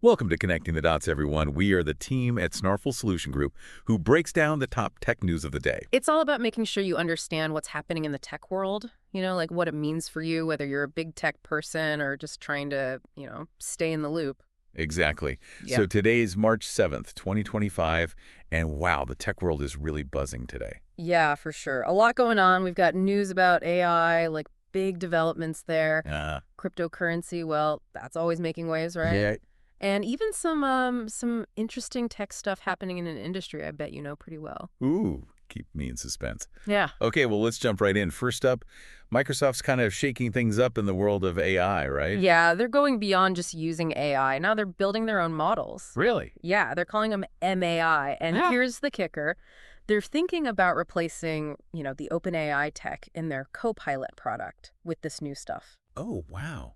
Welcome to Connecting the Dots, everyone. We are the team at Snarful Solutions Group who breaks down the top tech news of the day. It's all about making sure you understand what's happening in the tech world, like what it means for you, whether you're a big tech person or just trying to, stay in the loop. Exactly. Yeah. So today is March 7th, 2025, and wow, the tech world is really buzzing today. Yeah, for sure. A lot going on. We've got news about AI, like big developments there. Uh, Cryptocurrency, well, that's always making waves, right? yeah. And even some interesting tech stuff happening in an industry I bet you know pretty well. Ooh, keep me in suspense. Yeah. Okay, well, let's jump right in. First up, Microsoft's kind of shaking things up in the world of AI, right? Yeah, they're going beyond just using AI. Now they're building their own models. Really? Yeah, they're calling them MAI. And Yeah. here's the kicker. They're thinking about replacing, the OpenAI tech in their Copilot product with this new stuff. Oh, wow.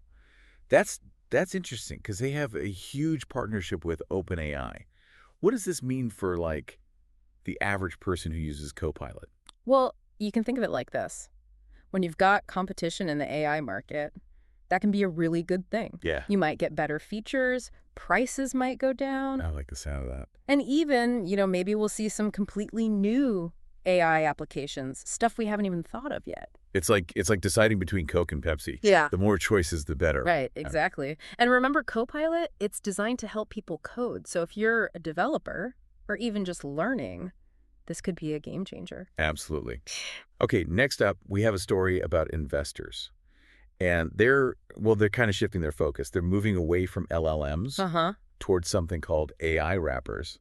That's interesting because they have a huge partnership with OpenAI. What does this mean for, like, the average person who uses Copilot? Well, you can think of it like this. When you've got competition in the AI market, that can be a really good thing. Yeah. You might get better features, prices might go down, I like the sound of that. and even, maybe we'll see some completely new AI applications, stuff we haven't even thought of yet. It's like deciding between Coke and Pepsi. Yeah. The more choices, the better. Right, exactly. And remember, Copilot, it's designed to help people code. So if you're a developer or even just learning, this could be a game changer. Absolutely. Okay, next up, we have a story about investors. And they're kind of shifting their focus. They're moving away from LLMs Uh-huh. towards something called AI wrappers.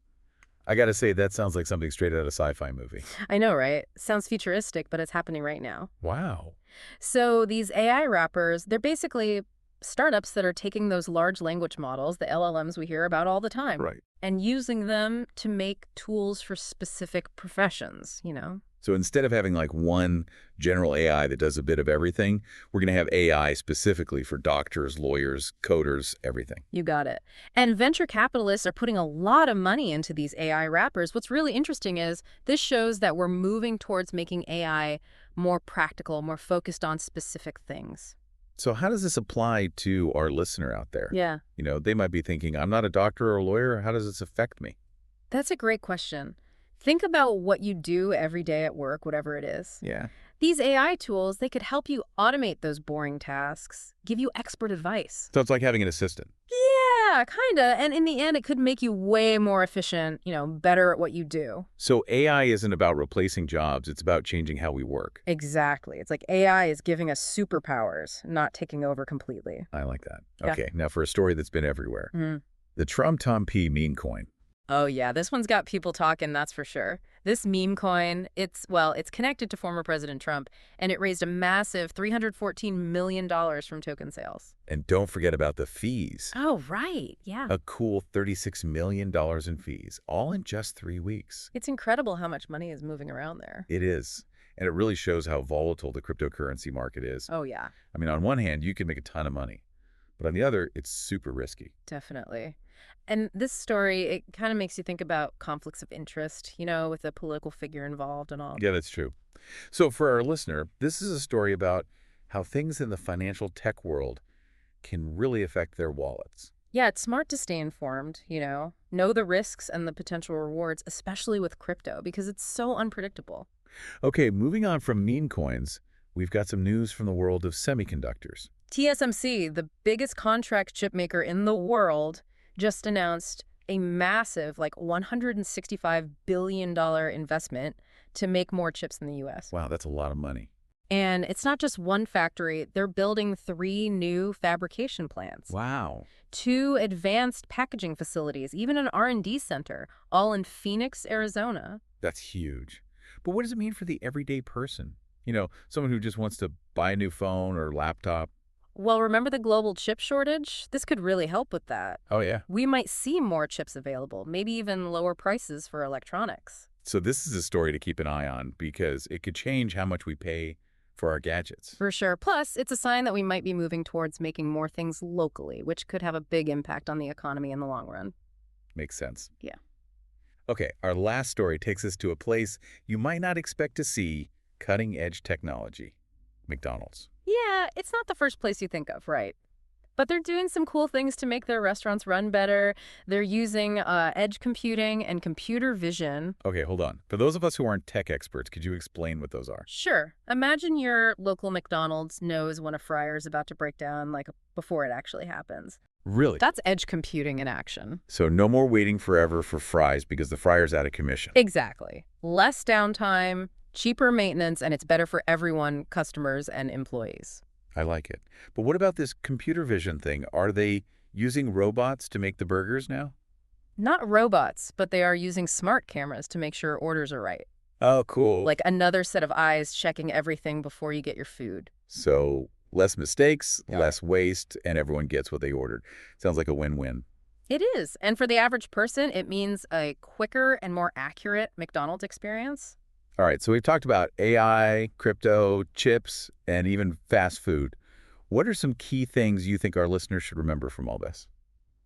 I got to say, that sounds like something straight out of a sci-fi movie. I know, right? Sounds futuristic, but it's happening right now. Wow. So these AI wrappers, they're basically startups that are taking those large language models, the LLMs we hear about all the time, Right. and using them to make tools for specific professions. So instead of having like one general AI that does a bit of everything, we're going to have AI specifically for doctors, lawyers, coders, everything. You got it. And venture capitalists are putting a lot of money into these AI wrappers. What's really interesting is this shows that we're moving towards making AI more practical, more focused on specific things. So how does this apply to our listener out there? Yeah, They might be thinking, I'm not a doctor or a lawyer. How does this affect me? that's a great question. Think about what you do every day at work, whatever it is. Yeah. These AI tools, they could help you automate those boring tasks, give you expert advice. So it's like having an assistant. Yeah, kind of. And in the end, it could make you way more efficient, better at what you do. So AI isn't about replacing jobs. It's about changing how we work. Exactly. It's like AI is giving us superpowers, not taking over completely. I like that. Yeah. Okay, now for a story that's been everywhere. Mhm. The Trump Tom P meme coin. Oh, yeah. This one's got people talking, that's for sure. This meme coin, it's connected to former President Trump, and it raised a massive $314 million from token sales. And don't forget about the fees. Oh, right. Yeah. A cool $36 million in fees, all in just 3 weeks. It's incredible how much money is moving around there. It is. And it really shows how volatile the cryptocurrency market is. Oh, yeah, I mean, on one hand, you can make a ton of money. But on the other, it's super risky. definitely. And this story, it kind of makes you think about conflicts of interest, with a political figure involved and all. Yeah, that's true. So for our listener, this is a story about how things in the financial tech world can really affect their wallets. Yeah, it's smart to stay informed, know the risks and the potential rewards, especially with crypto, because it's so unpredictable. Okay, moving on from meme coins, we've got some news from the world of semiconductors. TSMC, the biggest contract chip maker in the world, just announced a massive, like $165 billion investment to make more chips in the U.S. Wow, that's a lot of money. And it's not just one factory. They're building 3 new fabrication plants, Wow. 2 advanced packaging facilities, even an R&D center, all in Phoenix, Arizona. That's huge. But what does it mean for the everyday person? Someone who just wants to buy a new phone or laptop. Well, remember the global chip shortage? This could really help with that. Oh, yeah. We might see more chips available, maybe even lower prices for electronics. So this is a story to keep an eye on because it could change how much we pay for our gadgets. For sure. Plus, it's a sign that we might be moving towards making more things locally, which could have a big impact on the economy in the long run. Makes sense. Yeah. Okay, our last story takes us to a place you might not expect to see cutting-edge technology. McDonald's. Yeah, it's not the first place you think of, right? But they're doing some cool things to make their restaurants run better. They're using edge computing and computer vision. Okay, hold on. For those of us who aren't tech experts, could you explain what those are? Sure. Imagine your local McDonald's knows when a fryer is about to break down, like before it actually happens. Really? That's edge computing in action. So no more waiting forever for fries because the fryer's out of commission. Exactly. Less downtime, cheaper maintenance, and it's better for everyone, customers and employees. I like it. But what about this computer vision thing? Are they using robots to make the burgers now? Not robots, but they are using smart cameras to make sure orders are right. Oh, cool. Like another set of eyes checking everything before you get your food. So less mistakes, Yeah. less waste, and everyone gets what they ordered. Sounds like a win-win. It is. And for the average person, it means a quicker and more accurate McDonald's experience. All right, so we've talked about AI, crypto, chips, and even fast food. What are some key things you think our listeners should remember from all this?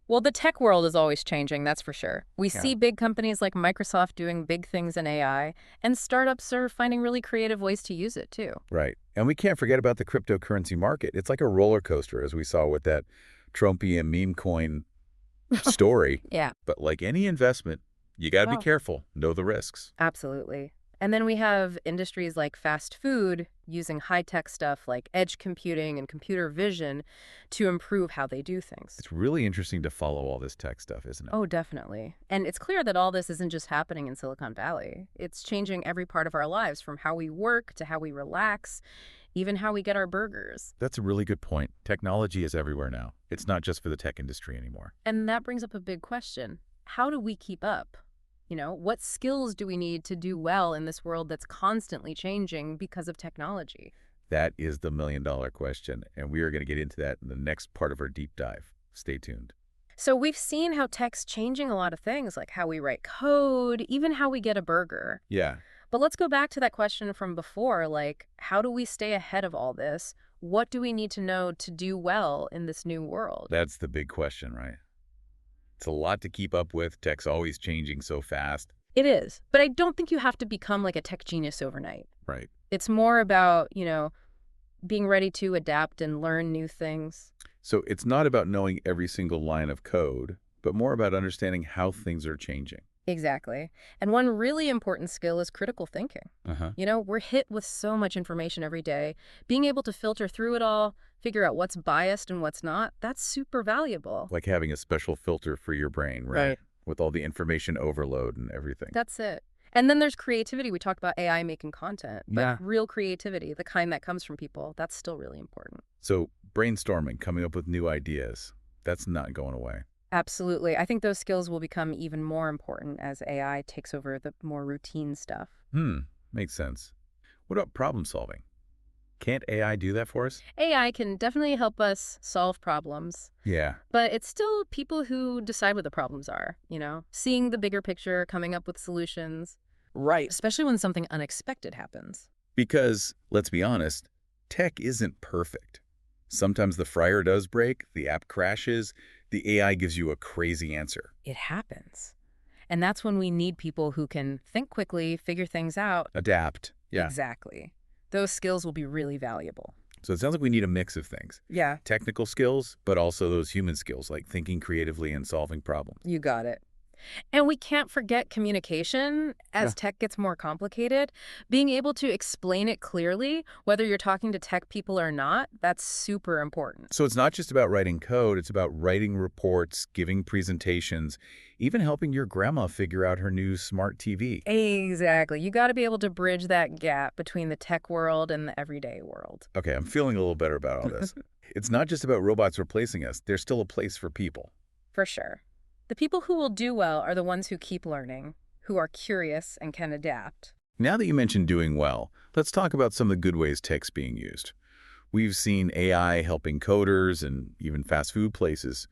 Well, the tech world is always changing, that's for sure. We Yeah. see big companies like Microsoft doing big things in AI, and startups are finding really creative ways to use it, too. Right. And we can't forget about the cryptocurrency market. It's like a roller coaster, as we saw with that Trumpian meme coin story. Yeah. But like any investment, you got to be Wow. careful, know the risks. Absolutely. And then we have industries like fast food using high-tech stuff like edge computing and computer vision to improve how they do things. It's really interesting to follow all this tech stuff, isn't it? Oh, definitely. And it's clear that all this isn't just happening in Silicon Valley. It's changing every part of our lives, from how we work to how we relax, even how we get our burgers. That's a really good point. Technology is everywhere now. It's not just for the tech industry anymore. And that brings up a big question. How do we keep up? What skills do we need to do well in this world that's constantly changing because of technology? That is the million-dollar question, and we are going to get into that in the next part of our deep dive. Stay tuned. So we've seen how tech's changing a lot of things, like how we write code, even how we get a burger. Yeah. But let's go back to that question from before, like, how do we stay ahead of all this? What do we need to know to do well in this new world? That's the big question, right? It's a lot to keep up with. Tech's always changing so fast. It is. But I don't think you have to become like a tech genius overnight. Right. It's more about, being ready to adapt and learn new things. So it's not about knowing every single line of code, but more about understanding how things are changing. Exactly. And one really important skill is critical thinking. Uh-huh. We're hit with so much information every day. Being able to filter through it all, figure out what's biased and what's not, that's super valuable. Like having a special filter for your brain, right? Right. With all the information overload and everything. That's it. And then there's creativity. We talked about AI making content, but Yeah. real creativity, the kind that comes from people, that's still really important. So brainstorming, coming up with new ideas, that's not going away. Absolutely. I think those skills will become even more important as AI takes over the more routine stuff. Makes sense. What about problem solving? Can't AI do that for us? AI can definitely help us solve problems, Yeah. but it's still people who decide what the problems are, seeing the bigger picture, coming up with solutions. Right. Especially when something unexpected happens. Because, let's be honest, tech isn't perfect. Sometimes the fryer does break, the app crashes, the AI gives you a crazy answer. It happens. And that's when we need people who can think quickly, figure things out. Adapt. Yeah. Exactly. Those skills will be really valuable. So it sounds like we need a mix of things. Yeah. Technical skills, but also those human skills like thinking creatively and solving problems. You got it. And we can't forget communication as tech gets more complicated. Being able to explain it clearly, whether you're talking to tech people or not, that's super important. So it's not just about writing code, it's about writing reports, giving presentations, even helping your grandma figure out her new smart TV. Exactly. You got to be able to bridge that gap between the tech world and the everyday world. Okay, I'm feeling a little better about all this. It's not just about robots replacing us. There's still a place for people. For sure. The people who will do well are the ones who keep learning, who are curious and can adapt. Now that you mentioned doing well, let's talk about some of the good ways tech's being used. We've seen AI helping coders and even fast food places.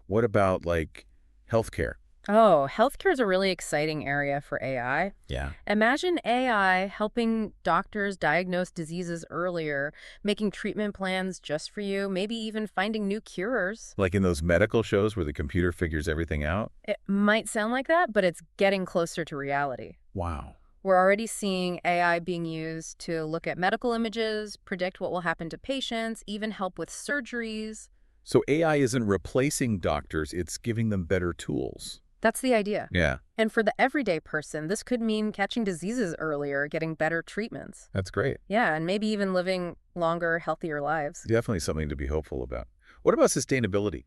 What about, like, healthcare? Oh, healthcare is a really exciting area for AI. Yeah. Imagine AI helping doctors diagnose diseases earlier, making treatment plans just for you, maybe even finding new cures. Like in those medical shows where the computer figures everything out? It might sound like that, but it's getting closer to reality. Wow. We're already seeing AI being used to look at medical images, predict what will happen to patients, even help with surgeries. So AI isn't replacing doctors, it's giving them better tools. That's the idea. Yeah, And for the everyday person, this could mean catching diseases earlier, getting better treatments. that's great. Yeah, and maybe even living longer, healthier lives. Definitely something to be hopeful about. What about sustainability?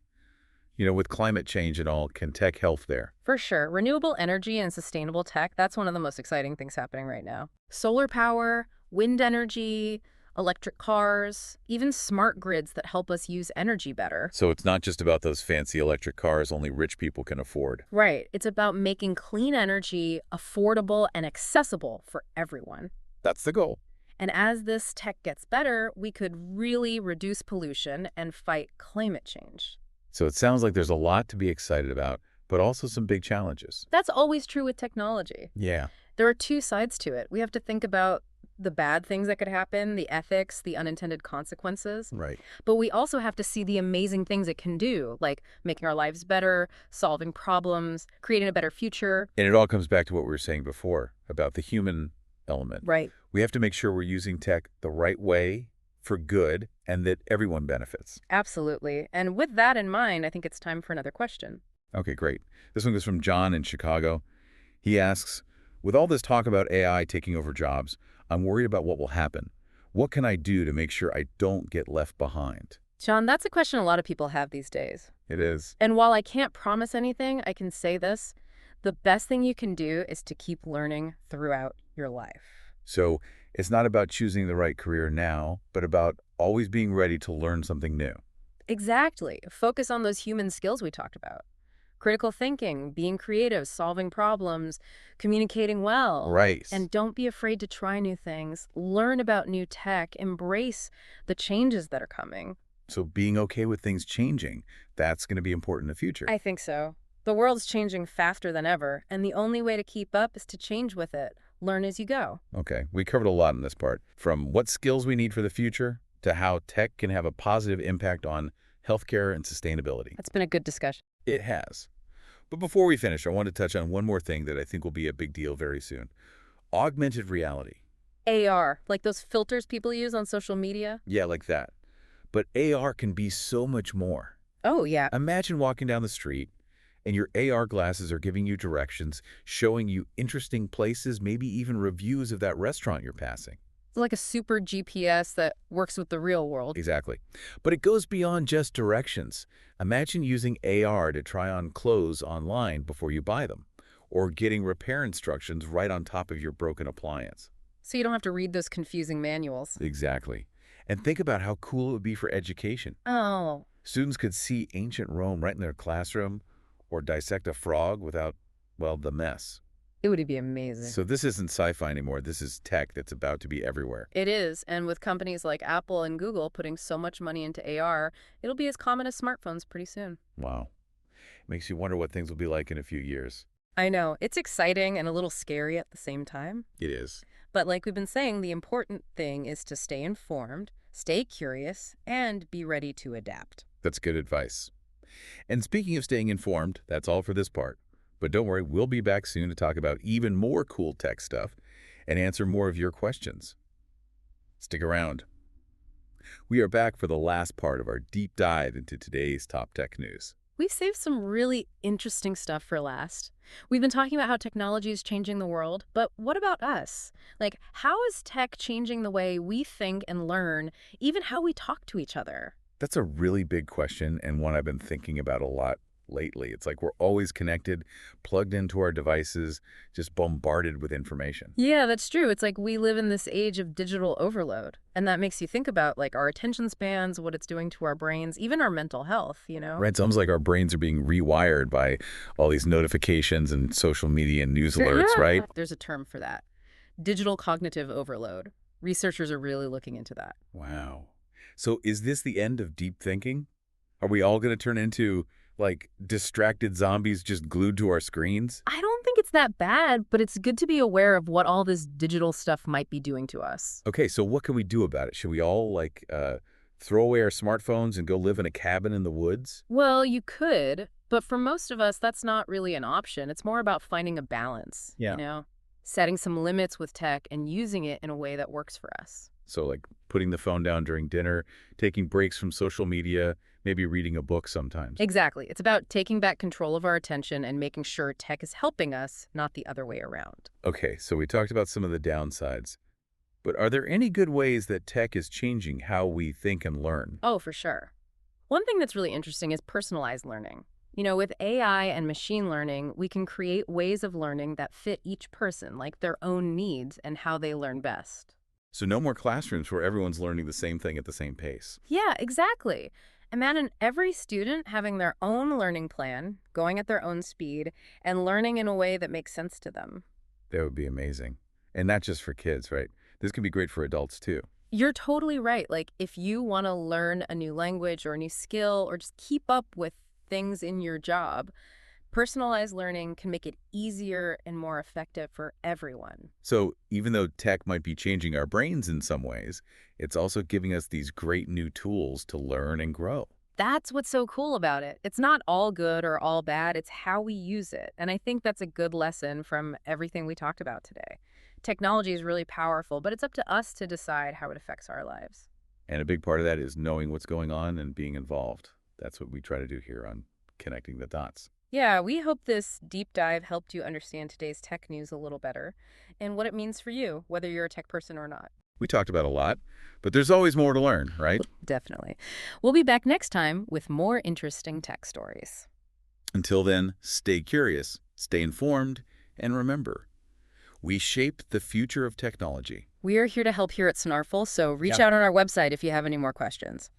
With climate change and all, can tech help there? For sure. Renewable energy and sustainable tech, that's one of the most exciting things happening right now. Solar power, wind energy, electric cars, even smart grids that help us use energy better. So it's not just about those fancy electric cars only rich people can afford. Right. It's about making clean energy affordable and accessible for everyone. That's the goal. And as this tech gets better, we could really reduce pollution and fight climate change. So it sounds like there's a lot to be excited about, but also some big challenges. That's always true with technology. Yeah. There are two sides to it. We have to think about the bad things that could happen, the ethics, the unintended consequences. Right. But we also have to see the amazing things it can do, like making our lives better, solving problems, creating a better future. And it all comes back to what we were saying before about the human element. Right. We have to make sure we're using tech the right way for good and that everyone benefits. Absolutely. And with that in mind, I think it's time for another question. Okay, great. This one goes from John in Chicago. He asks, with all this talk about AI taking over jobs, I'm worried about what will happen. What can I do to make sure I don't get left behind? John, that's a question a lot of people have these days. It is. And while I can't promise anything, I can say this. The best thing you can do is to keep learning throughout your life. So it's not about choosing the right career now, but about always being ready to learn something new. Exactly. Focus on those human skills we talked about. Critical thinking, being creative, solving problems, communicating well. Right. And don't be afraid to try new things. Learn about new tech. Embrace the changes that are coming. So being okay with things changing, that's going to be important in the future. I think so. The world's changing faster than ever, and the only way to keep up is to change with it. Learn as you go. Okay, we covered a lot in this part, from what skills we need for the future to how tech can have a positive impact on healthcare and sustainability. That's been a good discussion. It has. But before we finish, I want to touch on one more thing that I think will be a big deal very soon. Augmented reality. AR, like those filters people use on social media? Yeah, like that. But AR can be so much more. Oh, yeah. Imagine walking down the street and your AR glasses are giving you directions, showing you interesting places, maybe even reviews of that restaurant you're passing. It's like a super GPS that works with the real world. Exactly. But it goes beyond just directions. Imagine using AR to try on clothes online before you buy them, or getting repair instructions right on top of your broken appliance. So you don't have to read those confusing manuals. Exactly. And think about how cool it would be for education. Oh, Students could see ancient Rome right in their classroom, or dissect a frog without, well, the mess. it would be amazing. So this isn't sci-fi anymore. This is tech that's about to be everywhere. It is, and with companies like Apple and Google putting so much money into AR, it'll be as common as smartphones pretty soon. Wow. It makes you wonder what things will be like in a few years. I know, it's exciting and a little scary at the same time. It is. But like we've been saying, the important thing is to stay informed, stay curious, and be ready to adapt. That's good advice. And speaking of staying informed, that's all for this part. But don't worry, we'll be back soon to talk about even more cool tech stuff and answer more of your questions. Stick around. We are back for the last part of our deep dive into today's top tech news. We saved some really interesting stuff for last. We've been talking about how technology is changing the world, but what about us? Like, how is tech changing the way we think and learn, even how we talk to each other? That's a really big question and one I've been thinking about a lot lately. It's like we're always connected, plugged into our devices, just bombarded with information. Yeah, that's true. It's like we live in this age of digital overload. And that makes you think about like our attention spans, what it's doing to our brains, even our mental health, you know? Right, it's almost like our brains are being rewired by all these notifications and social media and news alerts, Yeah. right? There's a term for that. Digital cognitive overload. Researchers are really looking into that. Wow. So is this the end of deep thinking? Are we all going to turn into, like, distracted zombies just glued to our screens? I don't think it's that bad, but it's good to be aware of what all this digital stuff might be doing to us. Okay, so what can we do about it? Should we all, like, throw away our smartphones and go live in a cabin in the woods? Well, you could, but for most of us, that's not really an option. It's more about finding a balance, Yeah. you know? Setting some limits with tech and using it in a way that works for us. So, like, putting the phone down during dinner, taking breaks from social media, Maybe reading a book sometimes. Exactly. It's about taking back control of our attention and making sure tech is helping us, not the other way around. Okay, so we talked about some of the downsides. But are there any good ways that tech is changing how we think and learn? Oh, for sure. One thing that's really interesting is personalized learning. With AI and machine learning, we can create ways of learning that fit each person, like their own needs and how they learn best. So no more classrooms where everyone's learning the same thing at the same pace. Yeah, exactly. Imagine every student having their own learning plan, going at their own speed, and learning in a way that makes sense to them. That would be amazing. And not just for kids, right? This can be great for adults too. You're totally right. Like, if you want to learn a new language or a new skill or just keep up with things in your job, personalized learning can make it easier and more effective for everyone. So even though tech might be changing our brains in some ways, it's also giving us these great new tools to learn and grow. That's what's so cool about it. It's not all good or all bad, it's how we use it. And I think that's a good lesson from everything we talked about today. Technology is really powerful, but it's up to us to decide how it affects our lives. And a big part of that is knowing what's going on and being involved. That's what we try to do here on Connecting the Dots. Yeah, we hope this deep dive helped you understand today's tech news a little better and what it means for you, whether you're a tech person or not. We talked about a lot, but there's always more to learn, right? Definitely. We'll be back next time with more interesting tech stories. Until then, stay curious, stay informed, and remember, we shape the future of technology. We are here to help here at Snarful, so reach Yeah. out on our website if you have any more questions.